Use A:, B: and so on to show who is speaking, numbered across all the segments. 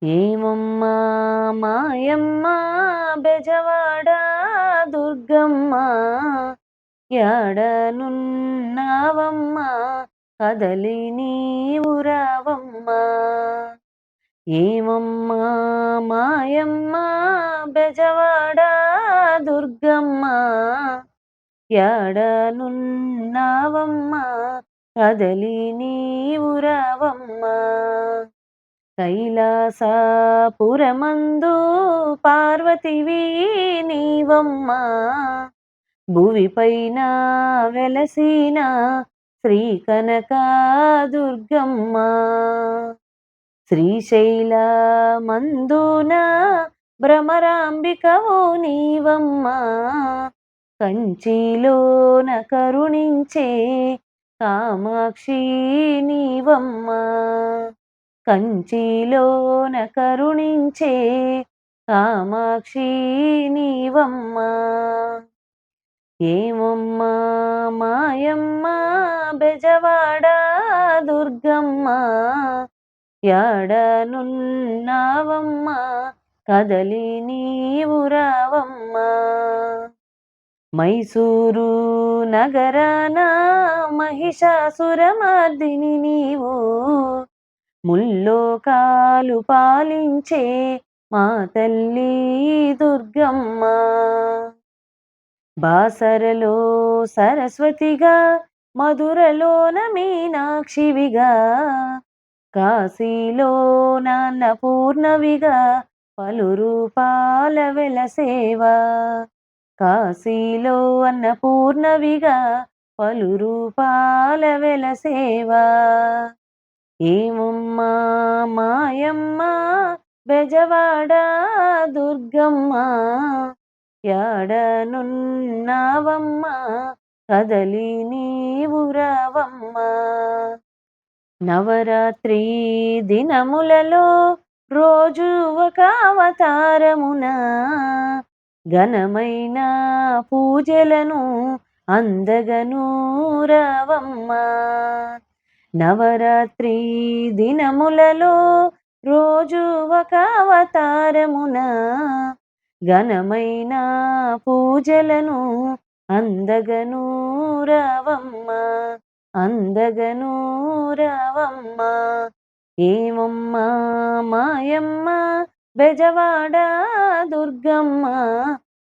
A: ఏమమ్మా మాయమ్మ బెజవాడ దుర్గమ్మ యాడనున్నావమ్మా కదలి నీవు రావమ్మా. ఏమమ్మా మాయమ్మ బెజవాడ దుర్గమ్మ యాడనున్నావమ్మా కదలి నీవు రావమ్మా. కైలాసపురమందు పార్వతివి నీవమ్మా భువిపైన వెలసిన శ్రీ కనక దుర్గమ్మ. శ్రీశైలమందున భ్రమరాంబికవు నీవమ్మా కంచిలోన కరుణించే కామాక్షి నీవమ్మా. కంచిలోన కరుణించే కామాక్షి నీవమ్మా. ఏమమ్మా మాయమ్మ బెజవాడ దుర్గమ్మ యాడనున్నావమ్మా కదలి నీవు రావమ్మా. మైసూరు నగరాన మహిషాసురమర్దిని నీవు ముల్లోకాలు పాలించే మా తల్లి దుర్గమ్మ. బాసరలో సరస్వతిగా మధురలోన మీనాక్షివిగా కాశీలో అన్నపూర్ణవిగా పలు రూపాల వెలసేవా. కాశీలో అన్నపూర్ణవిగా పలు రూపాల వెలసేవా. ఏమమ్మా మాయమ్మ బెజవాడ దుర్గమ్మ యాడనున్నావమ్మా కదలి నీవు రావమ్మా. నవరాత్రి దినములలో రోజు ఒక అవతారమున ఘనమైన పూజలను అందగను రావమ్మా. నవరాత్రి దినములలో రోజు ఒక అవతారమున ఘనమైన పూజలను అందగను రావమ్మా. అందగను రావమ్మా. ఏమమ్మా మాయమ్మ బెజవాడ దుర్గమ్మ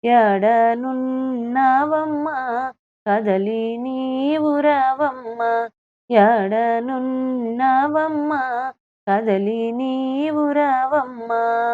A: యాడనున్నావమ్మా కదలి నీవు రావమ్మా. యాడనున్నావమ్మా కదలి నీవు రావమ్మా.